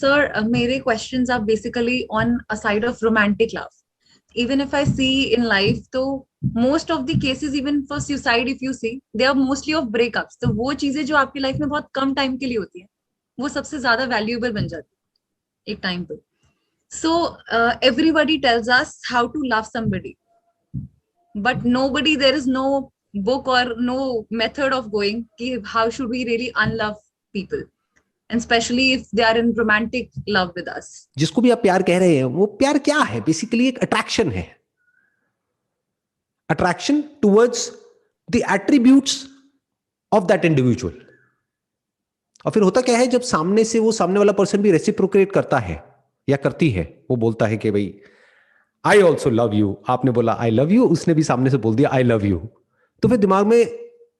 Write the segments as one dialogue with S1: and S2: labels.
S1: Sir, मेरे questions are basically on a side of romantic love. Even if I see in life, तो most of the cases, even for suicide, if you see, they are mostly of breakups. तो वो चीजें जो आपकी life में बहुत कम time के लिए होती है, वो सबसे ज्यादा वैल्यूएबल बन जाती है एक टाइम पे. So everybody tells us how to love somebody, but nobody, there is no book or no method of going कि how should we really unlove people, and especially if they are in romantic love with us.
S2: जिसको भी आप प्यार कह रहे हैं, वो प्यार क्या है? बेसिकली एक अट्रैक्शन है. Attraction towards the attributes of that individual. और फिर होता क्या है, जब सामने से वो सामने वाला पर्सन भी रेसिप्रोकेट करता है या करती है, वो बोलता है कि भाई आई ऑल्सो लव यू, आपने बोला आई लव यू, उसने भी सामने से बोल दिया आई लव यू, तो फिर दिमाग में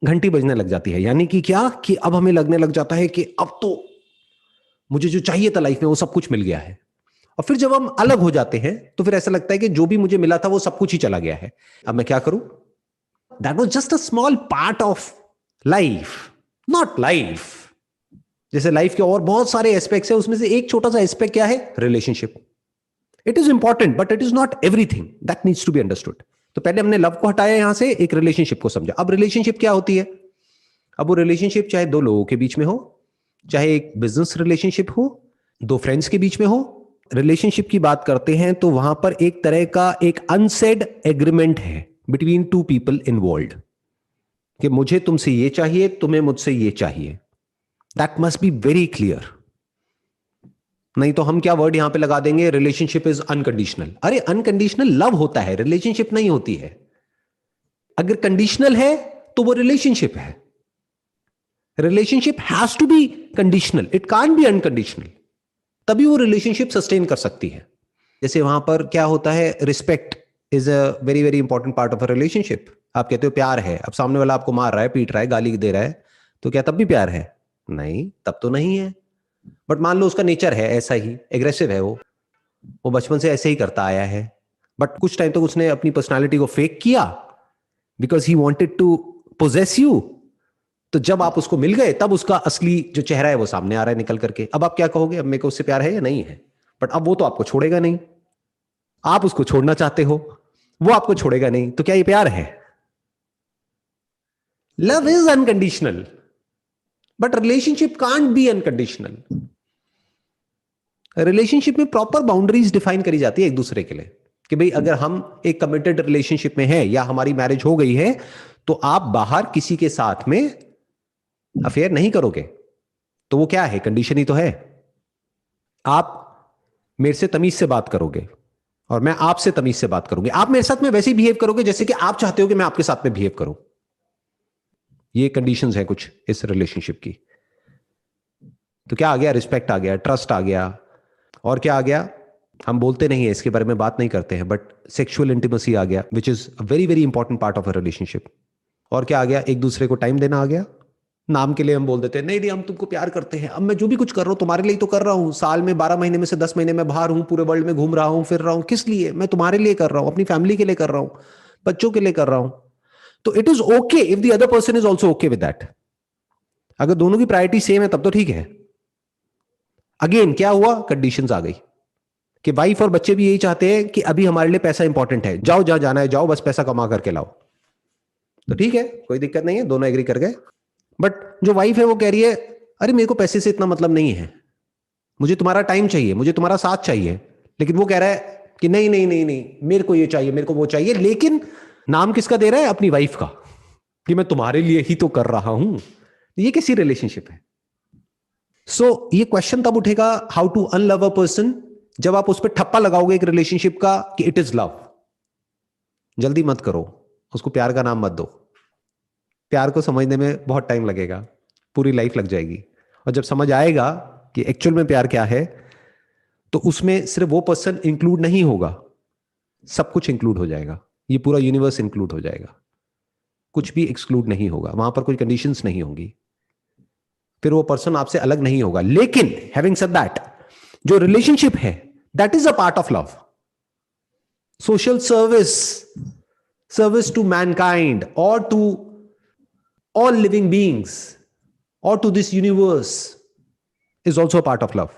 S2: घंटी बजने लग जाती है. यानी कि क्या, कि अब हमें लगने लग जाता है कि अब तो मुझे जो चाहिए था लाइफ में वो सब कुछ मिल गया है. और फिर जब हम अलग हो जाते हैं तो फिर ऐसा लगता है कि जो भी मुझे मिला था वो सब कुछ ही चला गया है, अब मैं क्या करूं? That was just a small part of life, not life. जैसे लाइफ के और बहुत सारे एस्पेक्ट्स है, उसमें से एक छोटा सा एस्पेक्ट क्या है? Relationship. It is important but it is not everything. That needs to be understood. तो पहले हमने लव को हटाया यहां से, एक रिलेशनशिप को समझा. अब रिलेशनशिप क्या होती है? अब वो रिलेशनशिप चाहे दो लोगों के बीच में हो, चाहे एक बिजनेस रिलेशनशिप हो, दो फ्रेंड्स के बीच में हो. रिलेशनशिप की बात करते हैं तो वहां पर एक तरह का एक अनसेड एग्रीमेंट है बिटवीन टू पीपल इन्वॉल्व्ड, कि मुझे तुमसे ये चाहिए, तुम्हें मुझसे ये चाहिए. That must be very clear. नहीं तो हम क्या वर्ड यहां पे लगा देंगे, रिलेशनशिप इज अनकंडीशनल. अरे अनकंडीशनल लव होता है, रिलेशनशिप नहीं होती है. अगर कंडीशनल है तो वो रिलेशनशिप है. Relationship has to be conditional, it can't be unconditional. तभी वो रिलेशनशिप सस्टेन कर सकती है. जैसे वहां पर क्या होता है, respect is a very very important part of a relationship. आप कहते हो प्यार है, अब सामने वाला आपको मार रहा है, पीट रहा है, गाली दे रहा है, तो क्या तब भी प्यार है? नहीं, तब तो नहीं है. बट मान लो उसका नेचर है ऐसा ही, एग्रेसिव है, वो बचपन से ऐसे ही करता आया है, बट कुछ टाइम तक उसने अपनी पर्सनालिटी को फेक किया because he wanted to possess you. तो जब आप उसको मिल गए तब उसका असली जो चेहरा है वो सामने आ रहा है निकल करके. अब आप क्या कहोगे, अब मेरे को उससे प्यार है या नहीं है? बट अब वो तो आपको छोड़ेगा नहीं, आप उसको छोड़ना चाहते हो, वो आपको छोड़ेगा नहीं, तो क्या ये प्यार है? Love is unconditional but relationship can't be unconditional. Relationship में प्रॉपर बाउंड्रीज डिफाइन करी जाती है एक दूसरे के लिए, कि भाई अगर हम एक कमिटेड रिलेशनशिप में हैं या हमारी मैरिज हो गई है तो आप बाहर किसी के साथ में अफेयर नहीं करोगे. तो वो क्या है? कंडीशन ही तो है. आप मेरे से तमीज से बात करोगे और मैं आपसे तमीज से बात करूंगी. आप मेरे साथ में वैसे ही बिहेव करोगे जैसे कि आप चाहते हो कि मैं आपके साथ में बिहेव करूं. ये कंडीशंस हैं कुछ इस रिलेशनशिप की. तो क्या आ गया? रिस्पेक्ट आ गया, ट्रस्ट आ गया, और क्या आ गया? हम बोलते नहीं है, इसके बारे में बात नहीं करते हैं, बट सेक्सुअल इंटीमेसी आ गया, which is a very very important part of a relationship. और क्या आ गया? एक दूसरे को टाइम देना आ गया. नाम के लिए हम बोल देते हैं नहीं नहीं हम तुमको प्यार करते हैं, अब मैं जो भी कुछ कर रहा हूं तुम्हारे लिए तो कर रहा हूं. साल में 12 महीने में से 10 महीने में बाहर हूं, पूरे वर्ल्ड में घूम रहा हूं, फिर रहा हूं, किस लिए? मैं तुम्हारे लिए कर रहा हूं, अपनी फैमिली के लिए कर रहा हूं, बच्चों के लिए कर रहा हूं. तो it is okay if the other person is also okay with that. अगर दोनों की प्रायोरिटी सेम है तब तो ठीक है. अगेन क्या हुआ? कंडीशंस आ गई कि वाइफ और बच्चे भी यही चाहते हैं कि अभी हमारे लिए पैसा इंपॉर्टेंट है, जाओ जहां जाना है जाओ, बस पैसा कमा करके लाओ. तो ठीक है, कोई दिक्कत नहीं है, दोनों एग्री कर गए. बट जो वाइफ है वो कह रही है अरे मेरे को पैसे से इतना मतलब नहीं है, मुझे तुम्हारा टाइम चाहिए, मुझे तुम्हारा साथ चाहिए. लेकिन वो कह रहा है कि नहीं नहीं नहीं नहीं, मेरे को ये चाहिए, मेरे को वो चाहिए. लेकिन नाम किसका दे रहा है? अपनी वाइफ का, कि मैं तुम्हारे लिए ही तो कर रहा हूं. ये कैसी रिलेशनशिप है? सो ये क्वेश्चन तब उठेगा, हाउ टू अनलव अ पर्सन, जब आप उस पर ठप्पा लगाओगे एक रिलेशनशिप का कि इट इज लव. जल्दी मत करो, उसको प्यार का नाम मत दो. प्यार को समझने में बहुत टाइम लगेगा, पूरी लाइफ लग जाएगी. और जब समझ आएगा कि एक्चुअल में प्यार क्या है, तो उसमें सिर्फ वो पर्सन इंक्लूड नहीं होगा, सब कुछ इंक्लूड हो जाएगा. ये पूरा यूनिवर्स इंक्लूड हो जाएगा, कुछ भी एक्सक्लूड नहीं होगा. वहां पर कोई कंडीशंस नहीं होंगी. फिर वो पर्सन आपसे अलग नहीं होगा. लेकिन हैविंग सेड दैट, जो रिलेशनशिप है that is a part of love. Social service, service to mankind और to all living beings or to this universe is also a part of love.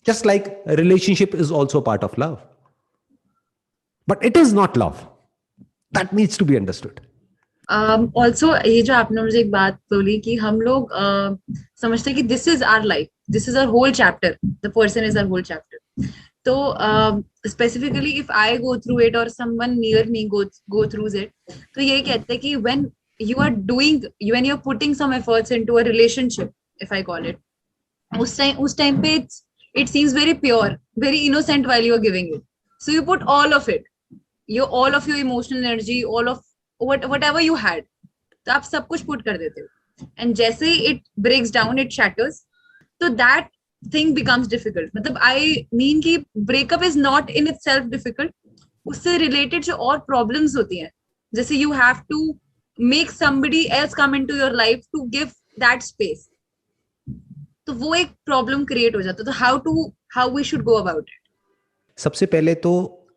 S2: Just like a relationship is also part of love. But it is not love. That needs to be understood.
S1: Also ये जो आपने मुझे एक बात बोली कि हम लोग समझते हैं कि this is our life, this is our whole chapter, the person is our whole chapter. तो specifically if I go through it और someone near me go through it, तो ये कहते हैं कि when you are doing, when you are putting some efforts into a relationship, if I call it, उस time पे it seems very pure, very innocent while you are giving it. So you put all of it, all of your emotional energy, all of whatever you had. तो आप सब कुछ put कर देते हो. And जैसे it breaks down, it shatters. So that thing becomes difficult. मतलब I mean कि breakup is not in itself difficult. उससे related जो और problems होती हैं, जैसे you have to make somebody else come into your life to give that space. तो वो एक प्रॉब्लम क्रिएट हो जाता है. तो how we should go about it?
S2: सबसे पहले तो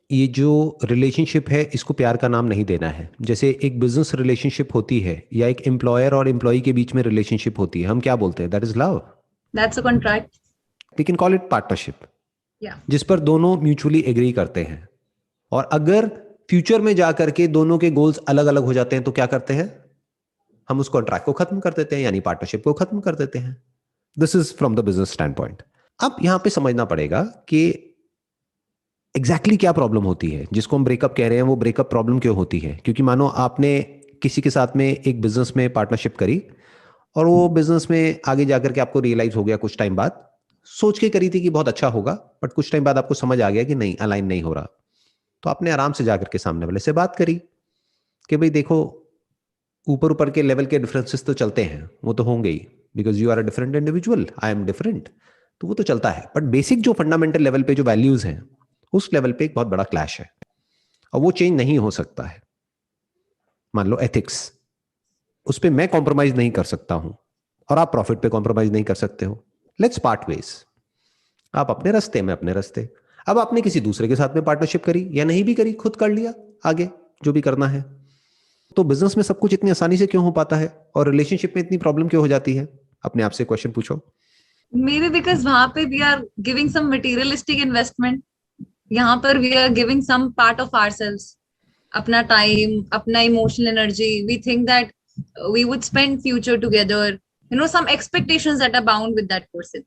S2: ये जो रिलेशनशिप है इसको प्यार का नाम नहीं देना है. जैसे एक बिजनेस रिलेशनशिप होती है या एक एम्प्लॉयर और एम्प्लॉय के बीच में रिलेशनशिप होती है, हम क्या बोलते हैं? That is love.
S1: That's a contract.
S2: We can call it partnership,
S1: या
S2: जिस पर दोनों म्यूचुअली एग्री करते हैं. और अगर फ्यूचर में जाकर के दोनों के गोल्स अलग अलग हो जाते हैं तो क्या करते हैं? हम उस कॉन्ट्रैक्ट को खत्म कर देते हैं, यानी पार्टनरशिप को खत्म कर देते हैं. This is from the business stand point. अब यहां पे समझना पड़ेगा कि एग्जैक्टली क्या प्रॉब्लम होती है जिसको हम ब्रेकअप कह रहे हैं. वो ब्रेकअप प्रॉब्लम क्यों होती है? क्योंकि मानो आपने किसी के साथ में एक बिजनेस में पार्टनरशिप करी और वो बिजनेस में आगे जाकर के आपको रियलाइज हो गया कुछ टाइम बाद, सोच के करी थी कि बहुत अच्छा होगा, बट कुछ टाइम बाद आपको समझ आ गया कि नहीं, अलाइन नहीं हो रहा. तो आपने आराम से जाकर के सामने वाले से बात करी कि भाई देखो, ऊपर ऊपर के लेवल के डिफरेंसेस तो चलते हैं, वो तो होंगे ही, because you are a different individual, I am different, तो वो तो चलता है. बट बेसिक जो फंडामेंटल लेवल पे जो वैल्यूज हैं उस लेवल पे एक बहुत बड़ा क्लैश है और वो चेंज नहीं हो सकता है. मान लो एथिक्स, उस पर मैं कॉम्प्रोमाइज नहीं कर सकता हूं और आप प्रॉफिट पे कॉम्प्रोमाइज नहीं कर सकते हो. Let's part ways. आप अपने रास्ते, मैं अपने रास्ते. अब आपने किसी दूसरे के साथ में पार्टनरशिप करी या नहीं भी करी, खुद कर लिया, आगे जो भी करना है. तो बिजनेस में सब कुछ इतनी आसानी से क्यों हो पाता है और रिलेशनशिप में इतनी प्रॉब्लम क्यों हो जाती है? अपने आप से क्वेश्चन पूछो.
S1: मे बी बिकॉज वहां पे we are giving some materialistic investment, यहाँ पर we are giving some part of ourselves, अपना टाइम, अपना emotional energy. We think that we would spend future together, some expectations that are bound with that person.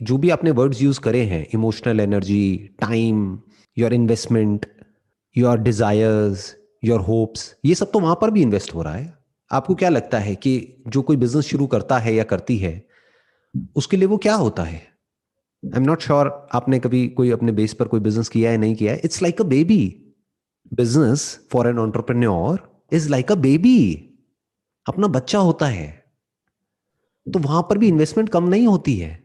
S2: जो भी आपने words use करे हैं, emotional energy, time, your investment, your desires, your hopes, ये सब तो वहां पर भी इन्वेस्ट हो रहा है. आपको क्या लगता है कि जो कोई बिजनेस शुरू करता है या करती है उसके लिए वो क्या होता है? आई एम नॉट श्योर आपने कभी कोई अपने बेस पर कोई बिजनेस किया है, नहीं किया है. It's like a baby. Business for an entrepreneur is like a baby. अपना बच्चा होता है. तो वहां पर भी इन्वेस्टमेंट कम नहीं होती है,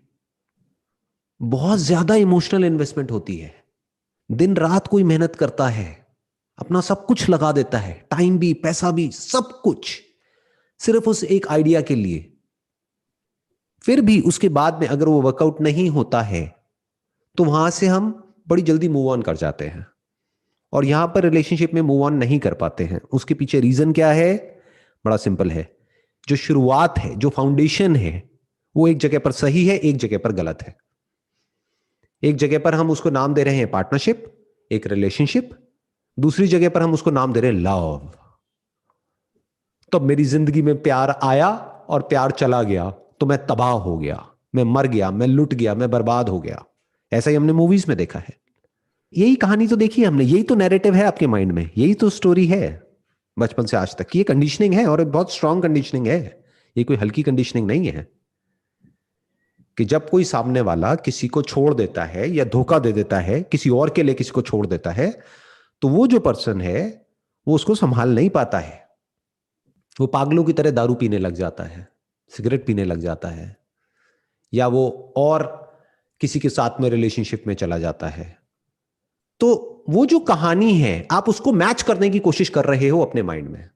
S2: बहुत ज्यादा इमोशनल इन्वेस्टमेंट होती है. दिन रात कोई मेहनत करता है, अपना सब कुछ लगा देता है, टाइम भी, पैसा भी, सब कुछ, सिर्फ उस एक आइडिया के लिए. फिर भी उसके बाद में अगर वो वर्कआउट नहीं होता है तो वहां से हम बड़ी जल्दी मूव ऑन कर जाते हैं. और यहां पर रिलेशनशिप में मूव ऑन नहीं कर पाते हैं. उसके पीछे रीजन क्या है? बड़ा सिंपल है. जो शुरुआत है, जो फाउंडेशन है, वो एक जगह पर सही है, एक जगह पर गलत है. एक जगह पर हम उसको नाम दे रहे हैं पार्टनरशिप, एक रिलेशनशिप, दूसरी जगह पर हम उसको नाम दे रहे हैं लव. तो मेरी जिंदगी में प्यार आया और प्यार चला गया तो मैं तबाह हो गया, मैं मर गया, मैं लुट गया, मैं बर्बाद हो गया. ऐसा ही हमने मूवीज में देखा है. यही कहानी तो देखी है हमने, यही तो नैरेटिव है आपके माइंड में, यही तो स्टोरी है बचपन से आज तक. ये कंडीशनिंग है और बहुत स्ट्रांग कंडीशनिंग है. ये कोई हल्की कंडीशनिंग नहीं है कि जब कोई सामने वाला किसी को छोड़ देता है या धोखा दे देता है, किसी और के लिए किसी को छोड़ देता है, तो वो जो पर्सन है वो उसको संभाल नहीं पाता है. वो पागलों की तरह दारू पीने लग जाता है, सिगरेट पीने लग जाता है, या वो और किसी के साथ में रिलेशनशिप में चला जाता है. तो वो जो कहानी है आप उसको मैच करने की कोशिश कर रहे हो अपने माइंड में.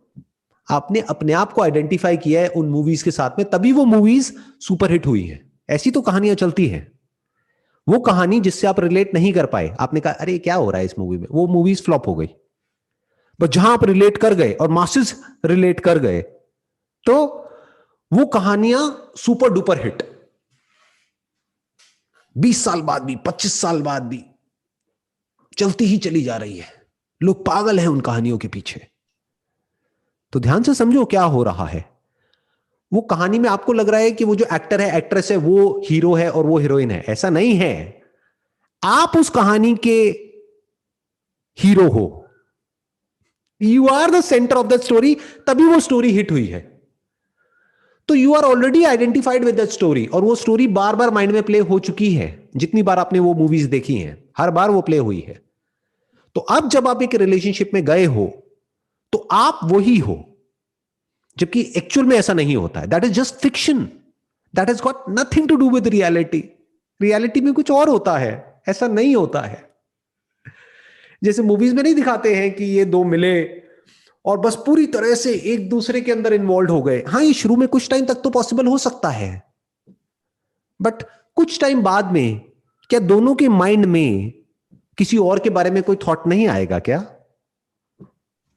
S2: आपने अपने आप को आइडेंटिफाई किया है उन मूवीज के साथ में, तभी वो मूवीज सुपरहिट हुई हैं. ऐसी तो कहानियां चलती हैं. वो कहानी जिससे आप रिलेट नहीं कर पाए, आपने कहा अरे क्या हो रहा है इस मूवी में, वो मूवीज फ्लॉप हो गई. बट जहां आप रिलेट कर गए और मासेस रिलेट कर गए तो वो कहानियां सुपर डुपर हिट. 20 साल बाद भी, 25 साल बाद भी चलती ही चली जा रही है। लोग पागल हैं उन कहानियों के पीछे। तो ध्यान से समझो क्या हो रहा है। वो कहानी में आपको लग रहा है कि वो जो एक्टर है, एक्ट्रेस है, वो हीरो है और वो हीरोइन है। ऐसा नहीं है। आप उस कहानी के हीरो हो, you are the centre of the story, तभी वो स्टोरी हिट हुई है। तो you are already identified with that story, और वो स्टोरी बार बार माइंड में प्ले हो चुकी है। जितनी बार आपने वो मूवीज देखी हैं, हर बार वो प्ले हुई है। तो अब जब आप एक रिलेशनशिप में गए हो तो आप वही हो, जबकि एक्चुअल में ऐसा नहीं होता है। That is just fiction, that has got nothing to do with reality. Reality में कुछ और होता है, ऐसा नहीं होता है। जैसे मूवीज में नहीं दिखाते हैं कि ये दो मिले और बस पूरी तरह से एक दूसरे के अंदर इन्वॉल्व हो गए। हाँ, ये शुरू में कुछ टाइम तक तो पॉसिबल हो सकता है, बट कुछ टाइम बाद में क्या दोनों के माइंड में किसी और के बारे में कोई थॉट नहीं आएगा क्या?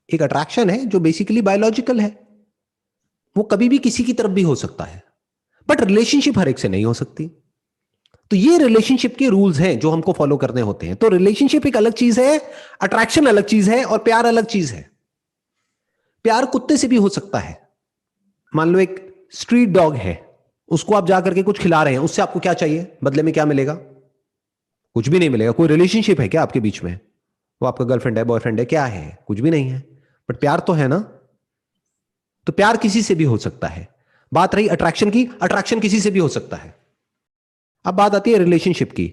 S2: एक अट्रैक्शन है जो बेसिकली बायोलॉजिकल है, वो कभी भी किसी की तरफ भी हो सकता है, बट रिलेशनशिप हर एक से नहीं हो सकती। तो ये रिलेशनशिप के रूल्स हैं जो हमको फॉलो करने होते हैं। तो रिलेशनशिप एक अलग चीज है, अट्रैक्शन अलग चीज है, और प्यार अलग चीज है। प्यार कुत्ते से भी हो सकता है। मान लो एक स्ट्रीट डॉग है, उसको आप जाकर के कुछ खिला रहे हैं, उससे आपको क्या चाहिए, बदले में क्या मिलेगा? कुछ भी नहीं मिलेगा। कोई रिलेशनशिप है क्या आपके बीच में? वो आपका गर्लफ्रेंड है, बॉयफ्रेंड है, क्या है? कुछ भी नहीं है, बट प्यार तो है ना। तो प्यार किसी से भी हो सकता है। बात रही अट्रैक्शन की, अट्रैक्शन किसी से भी हो सकता है। अब बात आती है रिलेशनशिप की।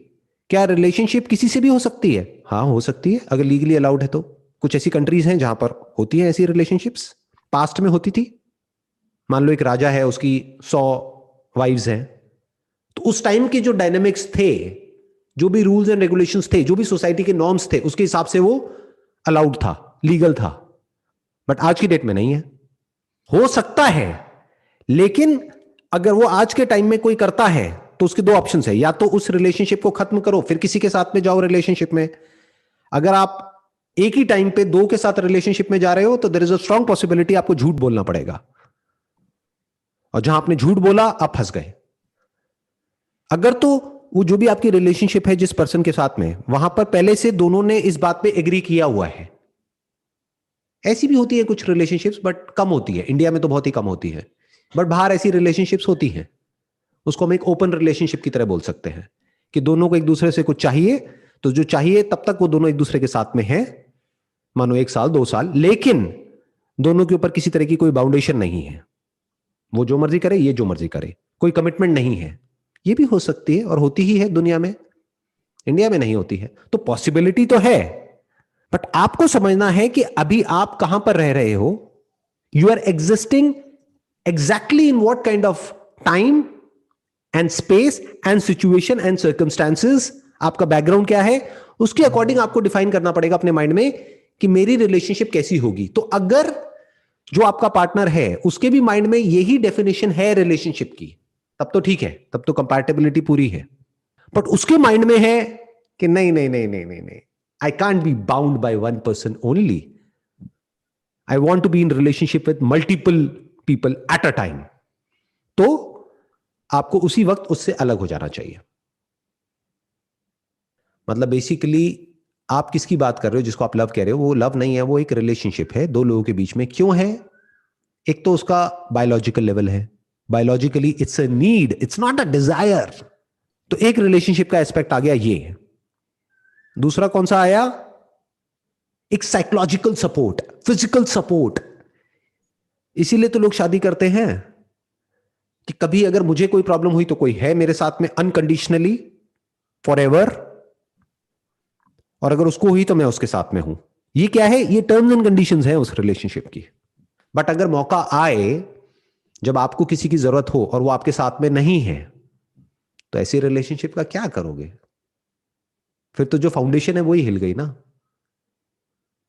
S2: क्या रिलेशनशिप किसी से भी हो सकती है? हाँ, हो सकती है, अगर लीगली अलाउड है तो। कुछ ऐसी कंट्रीज हैं जहां पर होती है ऐसी रिलेशनशिप्स। पास्ट में होती थी। मान लो एक राजा है, उसकी 100 वाइव्स हैं, तो उस टाइम के जो डायनेमिक्स थे, जो भी रूल्स एंड रेगुलेशंस थे, जो भी सोसाइटी के नॉर्म्स थे, उसके हिसाब से वो अलाउड था, लीगल था। बट आज की डेट में नहीं है। हो सकता है, लेकिन अगर वो आज के टाइम में कोई करता है तो उसके दो ऑप्शन है। या तो उस रिलेशनशिप को खत्म करो, फिर किसी के साथ में जाओ रिलेशनशिप में। अगर आप एक ही टाइम पे दो के साथ रिलेशनशिप में जा रहे हो तो there is a strong possibility आपको झूठ बोलना पड़ेगा, और जहां आपने झूठ बोला आप फंस गए। अगर तो वो जो भी आपकी रिलेशनशिप है जिस पर्सन के साथ में, वहां पर पहले से दोनों ने इस बात पे एग्री किया हुआ है। ऐसी भी होती है कुछ रिलेशनशिप्स, बट कम होती है। इंडिया में तो बहुत ही कम होती है, बट बाहर ऐसी रिलेशनशिप्स होती हैं। उसको हम एक ओपन रिलेशनशिप की तरह बोल सकते हैं कि दोनों को एक दूसरे से कुछ चाहिए, तो जो चाहिए तब तक वो दोनों एक दूसरे के साथ में हैं, मानो 1 साल 2 साल, लेकिन दोनों के ऊपर किसी तरह की कोई बाउंडेशन नहीं है। वो जो मर्जी करे, ये जो मर्जी करे, कोई कमिटमेंट नहीं है। ये भी हो सकती है और होती ही है दुनिया में, इंडिया में नहीं होती है। तो पॉसिबिलिटी तो है, बट आपको समझना है कि अभी आप कहां पर रह रहे हो। You are existing exactly in what kind of time and space and situation and circumstances. आपका बैकग्राउंड क्या है, उसके अकॉर्डिंग आपको डिफाइन करना पड़ेगा अपने माइंड में कि मेरी रिलेशनशिप कैसी होगी। तो अगर जो आपका पार्टनर है उसके भी माइंड में यही डेफिनेशन है रिलेशनशिप की, तब तो ठीक है, तब तो कंपैटिबिलिटी पूरी है। बट उसके माइंड में है कि नहीं नहीं नहीं नहीं नहीं नहीं, I can't be bound by one person only, I want to be in relationship with multiple people at a time, तो आपको उसी वक्त उससे अलग हो जाना चाहिए। मतलब बेसिकली आप किसकी बात कर रहे हो जिसको आप लव कह रहे हो? वो लव नहीं है, वो एक रिलेशनशिप है दो लोगों के बीच में। क्यों है? एक तो उसका बायोलॉजिकल लेवल है, biologically it's a need, it's not a desire. तो एक रिलेशनशिप का एस्पेक्ट आ गया ये। दूसरा कौन सा आया? एक साइकोलॉजिकल सपोर्ट, फिजिकल सपोर्ट। इसीलिए तो लोग शादी करते हैं कि कभी अगर मुझे कोई प्रॉब्लम हुई तो कोई है मेरे साथ में अनकंडीशनली, फॉर एवर, और अगर उसको हुई तो मैं उसके साथ में हूं। ये क्या है? ये टर्म्स एंड कंडीशंस हैं उस रिलेशनशिप की। बट अगर मौका आए जब आपको किसी की जरूरत हो और वो आपके साथ में नहीं है, तो ऐसी रिलेशनशिप का क्या करोगे? फिर तो जो फाउंडेशन है वही हिल गई ना।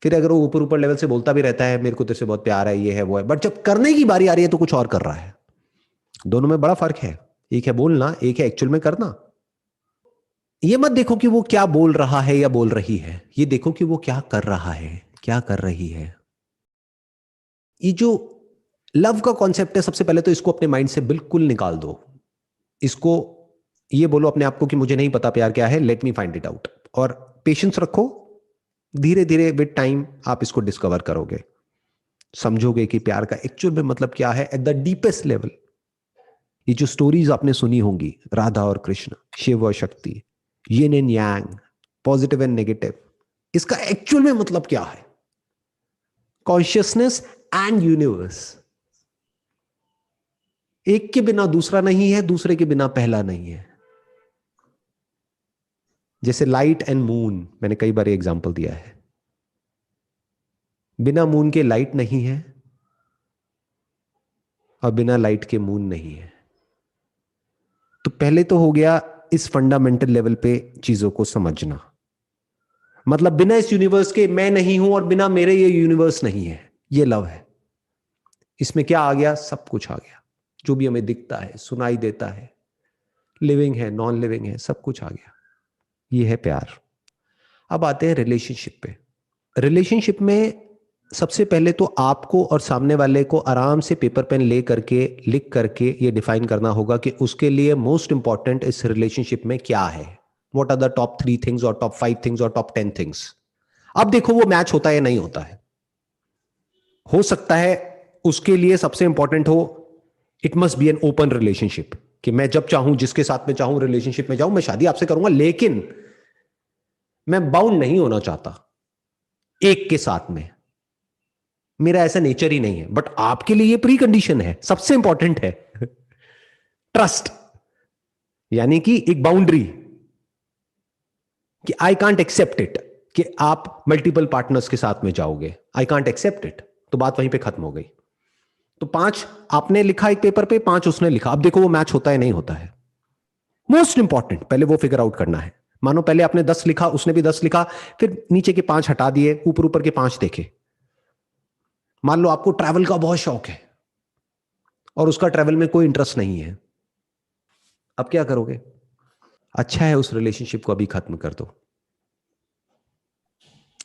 S2: फिर अगर वो ऊपर ऊपर लेवल से बोलता भी रहता है मेरे को तेरे से बहुत प्यार है, ये है वो है, बट जब करने की बारी आ रही है तो कुछ और कर रहा है। दोनों में बड़ा फर्क है। एक है बोलना, एक है एक्चुअल में करना। ये मत देखो कि वो क्या बोल रहा है या बोल रही है, ये देखो कि वो क्या कर रहा है, क्या कर रही है। ये जो लव का कॉन्सेप्ट है, सबसे पहले तो इसको अपने माइंड से बिल्कुल निकाल दो। इसको ये बोलो अपने आप को कि मुझे नहीं पता प्यार क्या है, let me find it out, और पेशेंस रखो। धीरे धीरे विद टाइम आप इसको डिस्कवर करोगे, समझोगे कि प्यार का एक्चुअल में मतलब क्या है एट द डीपेस्ट लेवल। ये जो स्टोरीज आपने सुनी होंगी, राधा और कृष्ण, शिव और शक्ति, yin and yang, positive and negative, इसका एक्चुअल में मतलब क्या है? Consciousness and universe. एक के बिना दूसरा नहीं है, दूसरे के बिना पहला नहीं है। जैसे लाइट एंड मून, मैंने कई बार एग्जांपल दिया है। बिना मून के लाइट नहीं है और बिना लाइट के मून नहीं है। तो पहले तो हो गया इस फंडामेंटल लेवल पे चीजों को समझना, मतलब बिना इस यूनिवर्स के मैं नहीं हूं और बिना मेरे ये यूनिवर्स नहीं है। ये लव है। इसमें क्या आ गया? सब कुछ आ गया, जो भी हमें दिखता है, सुनाई देता है, लिविंग है, नॉन लिविंग है, सब कुछ आ गया। ये है प्यार। अब आते हैं रिलेशनशिप पे। रिलेशनशिप में सबसे पहले तो आपको और सामने वाले को आराम से पेपर पेन ले करके लिख करके ये डिफाइन करना होगा कि उसके लिए मोस्ट इंपॉर्टेंट इस रिलेशनशिप में क्या है। What are the top 3 things और टॉप 5 थिंग्स और टॉप 10 थिंग्स। अब देखो वो मैच होता है या नहीं होता है। हो सकता है उसके लिए सबसे इंपॉर्टेंट हो, it must be an open relationship, कि मैं जब चाहूं जिसके साथ में चाहूं रिलेशनशिप में जाऊं, मैं शादी आपसे करूंगा, लेकिन मैं बाउंड नहीं होना चाहता एक के साथ में, मेरा ऐसा नेचर ही नहीं है। बट आपके लिए ये प्री कंडीशन है, सबसे इंपॉर्टेंट है ट्रस्ट, यानी कि एक बाउंड्री कि आई कांट एक्सेप्ट इट कि आप मल्टीपल पार्टनर्स के साथ में जाओगे, आई कांट एक्सेप्ट इट। तो बात वहीं पे खत्म हो गई। तो 5 आपने लिखा एक पेपर पे, 5 उसने लिखा। अब देखो वो मैच होता है नहीं होता है। मोस्ट इंपॉर्टेंट पहले वो फिगर आउट करना है। मानो पहले आपने 10 लिखा, उसने भी 10 लिखा, फिर नीचे के 5 हटा दिए, ऊपर ऊपर के 5 देखे। मान लो आपको ट्रैवल का बहुत शौक है और उसका ट्रैवल में कोई इंटरेस्ट नहीं है, अब क्या करोगे? अच्छा है उस रिलेशनशिप को अभी खत्म कर दो,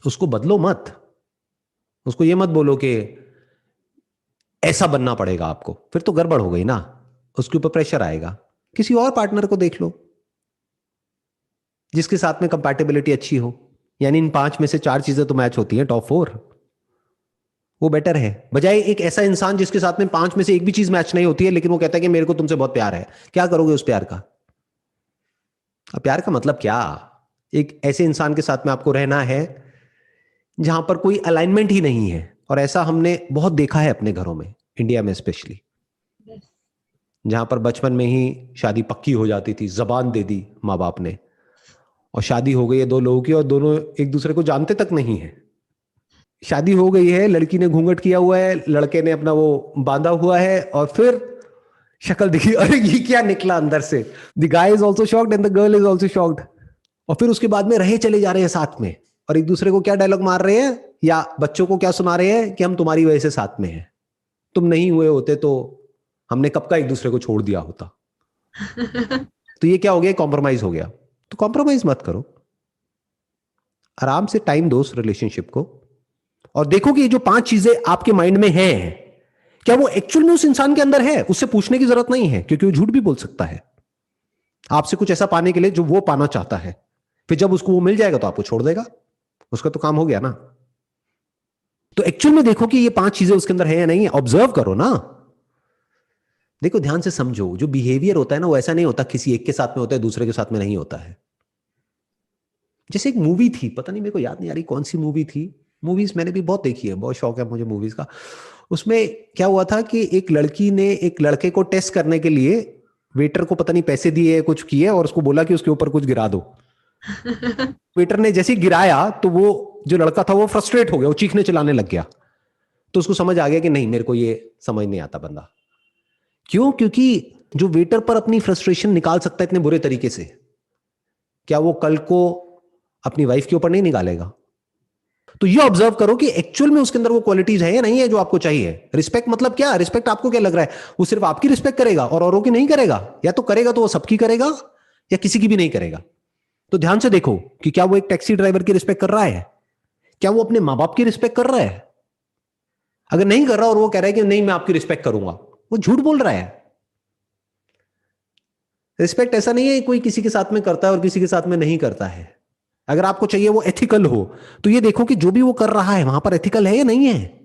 S2: उसको बदलो मत। उसको ये मत बोलो कि ऐसा बनना पड़ेगा आपको, फिर तो गड़बड़ हो गई ना, उसके ऊपर प्रेशर आएगा। किसी और पार्टनर को देख लो जिसके साथ में कंपैटिबिलिटी अच्छी हो, यानी इन 5 में से 4 चीजें तो मैच होती हैं, टॉप 4, वो बेटर है बजाय एक ऐसा इंसान जिसके साथ में 5 में से एक भी चीज मैच नहीं होती है, लेकिन वो कहता है कि मेरे को तुमसे बहुत प्यार है। क्या करोगे उस प्यार का? अब प्यार का मतलब क्या? एक ऐसे इंसान के साथ में आपको रहना है जहां पर कोई अलाइनमेंट ही नहीं है, और ऐसा हमने बहुत देखा है अपने घरों में, इंडिया में स्पेशली, जहां पर बचपन में ही शादी पक्की हो जाती थी, जबान दे दी माँ बाप ने, और शादी हो गई है 2 लोगों की और दोनों एक दूसरे को जानते तक नहीं है। शादी हो गई है, लड़की ने घूंघट किया हुआ है, लड़के ने अपना वो बांधा हुआ है, और फिर शक्ल दिखी, अरे ये क्या निकला अंदर से। The guy is also shocked and the girl is also shocked. और फिर उसके बाद में रहे चले जा रहे हैं साथ में, और एक दूसरे को क्या डायलॉग मार रहे हैं या बच्चों को क्या सुना रहे हैं कि हम तुम्हारी वजह से साथ में हैं, तुम नहीं हुए होते तो हमने कब का एक दूसरे को छोड़ दिया होता। तो ये क्या हो गया? कॉम्प्रोमाइज हो गया। तो कॉम्प्रोमाइज मत करो, आराम से टाइम दो उस रिलेशनशिप को, और देखो कि ये जो 5 चीजें आपके माइंड में हैं, क्या वो एक्चुअल में उस इंसान के अंदर है। उससे पूछने की जरूरत नहीं है, क्योंकि वो झूठ भी बोल सकता है आपसे कुछ ऐसा पाने के लिए जो वो पाना चाहता है। फिर जब उसको वो मिल जाएगा तो आपको छोड़ देगा, उसका तो काम हो गया ना। तो एक्चुअल में देखो कि ये 5 चीजें उसके अंदर है या नहीं है, ऑब्जर्व करो ना। देखो ध्यान से समझो, जो बिहेवियर होता है ना, वो ऐसा नहीं होता किसी एक के साथ में होता है दूसरे के साथ में नहीं होता है। जैसे एक मूवी थी, पता नहीं मेरे को याद नहीं आ रही कौन सी मूवी थी, मूवीज मैंने भी बहुत देखी है, बहुत शौक है मुझे मूवीज का। उसमें क्या हुआ था कि एक लड़की ने एक लड़के को टेस्ट करने के लिए वेटर को पता नहीं पैसे दिए कुछ किए, और उसको बोला कि उसके ऊपर कुछ गिरा दो। वेटर ने जैसे ही गिराया तो वो जो लड़का था वो फ्रस्ट्रेट हो गया, वो चीखने चिल्लाने लग गया। तो उसको समझ आ गया कि नहीं, मेरे को ये समझ नहीं आता बंदा। क्यों? क्योंकि जो वेटर पर अपनी फ्रस्ट्रेशन निकाल सकता है इतने बुरे तरीके से, क्या वो कल को अपनी वाइफ के ऊपर नहीं निकालेगा? तो ये ऑब्जर्व करो कि एक्चुअल में उसके अंदर वो क्वालिटीज है या नहीं है जो आपको चाहिए। रिस्पेक्ट मतलब क्या? रिस्पेक्ट आपको क्या लग रहा है, वो सिर्फ आपकी रिस्पेक्ट करेगा और औरों की नहीं करेगा? या तो करेगा तो वो सबकी करेगा, या किसी की भी नहीं करेगा। तो ध्यान से देखो कि क्या वो एक टैक्सी ड्राइवर की रिस्पेक्ट कर रहा है, क्या वो अपने मां बाप की रिस्पेक्ट कर रहा है? अगर नहीं कर रहा और वो कह रहा है कि नहीं मैं आपकी रिस्पेक्ट करूंगा, वो झूठ बोल रहा है। रिस्पेक्ट ऐसा नहीं है कोई किसी के साथ में करता है और किसी के साथ में नहीं करता है। अगर आपको चाहिए वो एथिकल हो, तो ये देखो कि जो भी वो कर रहा है वहां पर एथिकल है या नहीं है।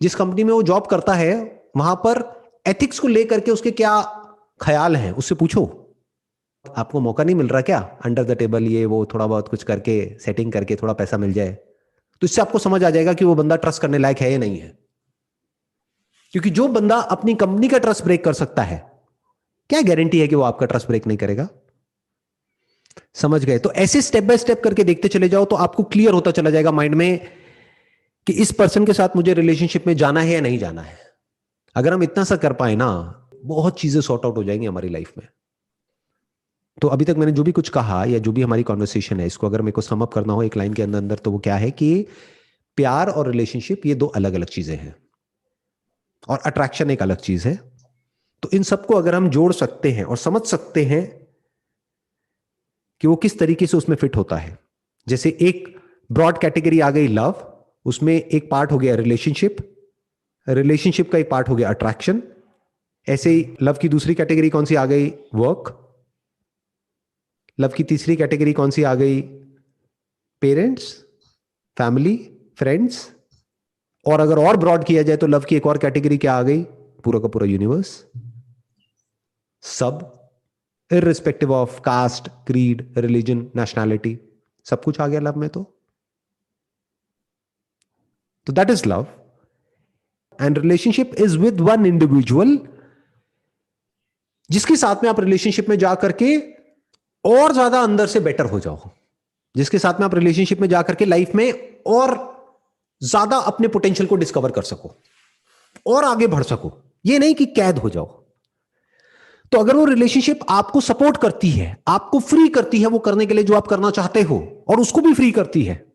S2: जिस कंपनी में वो जॉब करता है वहां पर एथिक्स को लेकर के उसके क्या ख्याल हैं, उससे पूछो। आपको मौका नहीं मिल रहा क्या अंडर द टेबल ये वो थोड़ा बहुत कुछ करके सेटिंग करके थोड़ा पैसा मिल जाए, तो इससे आपको समझ आ जाएगा कि वो बंदा ट्रस्ट करने लायक है या नहीं है। क्योंकि जो बंदा अपनी कंपनी का ट्रस्ट ब्रेक कर सकता है, क्या गारंटी है कि वो आपका ट्रस्ट ब्रेक नहीं करेगा। समझ गए? तो ऐसे स्टेप बाय स्टेप करके देखते चले जाओ तो आपको क्लियर होता चला जाएगा माइंड में कि इस पर्सन के साथ मुझे रिलेशनशिप में जाना है या नहीं जाना है। अगर हम इतना सा कर पाए ना, बहुत चीजें सॉर्ट आउट हो जाएंगी हमारी लाइफ में। तो अभी तक मैंने जो भी कुछ कहा या जो भी हमारी कॉन्वर्सेशन है, इसको अगर मेरे को सम अप करना हो एक लाइन के अंदर अंदर, तो वो क्या है कि प्यार और रिलेशनशिप ये दो अलग अलग चीजें हैं और अट्रैक्शन एक अलग चीज है। तो इन सबको अगर हम जोड़ सकते हैं और समझ सकते हैं कि वो किस तरीके से उसमें फिट होता है, जैसे एक ब्रॉड कैटेगरी आ गई लव, उसमें एक पार्ट हो गया रिलेशनशिप, रिलेशनशिप का एक पार्ट हो गया अट्रैक्शन। ऐसे ही लव की दूसरी कैटेगरी कौन सी आ गई? वर्क। लव की तीसरी कैटेगरी कौन सी आ गई? Parents, family, friends. और अगर और ब्रॉड किया जाए तो लव की एक और कैटेगरी क्या आ गई? पूरा का पूरा यूनिवर्स, सब, irrespective of caste, creed, religion, nationality, सब कुछ आ गया लव में। तो that is love. And relationship is with one individual, जिसके साथ में आप रिलेशनशिप में जाकर के और ज्यादा अंदर से बेटर हो जाओ, जिसके साथ में आप रिलेशनशिप में जाकर के लाइफ में और ज्यादा अपने पोटेंशियल को डिस्कवर कर सको और आगे बढ़ सको, ये नहीं कि कैद हो जाओ। तो अगर वो रिलेशनशिप आपको सपोर्ट करती है, आपको फ्री करती है वो करने के लिए जो आप करना चाहते हो, और उसको भी फ्री करती है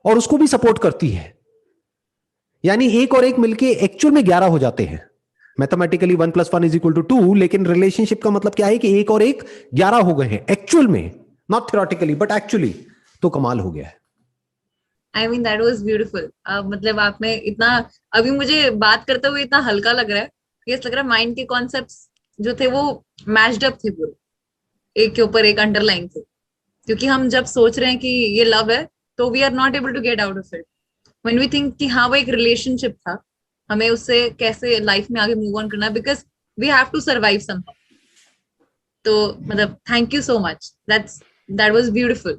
S2: और उसको भी सपोर्ट करती है, यानी एक और एक मिलके एक्चुअल में 11 हो जाते हैं। मैथमेटिकली 1 + 1 = 2, लेकिन रिलेशनशिप का मतलब क्या है कि एक और एक 11 हो गए हैं एक्चुअल में, नॉट थ्योरेटिकली बट एक्चुअली। तो कमाल हो गया है।
S1: I mean that was beautiful. मतलब आपने इतना, अभी मुझे बात करते हुए इतना हल्का लग रहा है, ये लग रहा है माइंड के कॉन्सेप्ट्स जो थे वो मैच्ड अप थे पूरे, एक के ऊपर एक अंडरलाइन थे। क्योंकि हम जब सोच रहे हैं कि ये लव है, तो we are not able to get out of it. When we think कि हाँ वो एक रिलेशनशिप था, हमें उससे कैसे लाइफ में आगे मूव ऑन करना है, because we have to survive somehow. तो मतलब thank you so much, that was beautiful.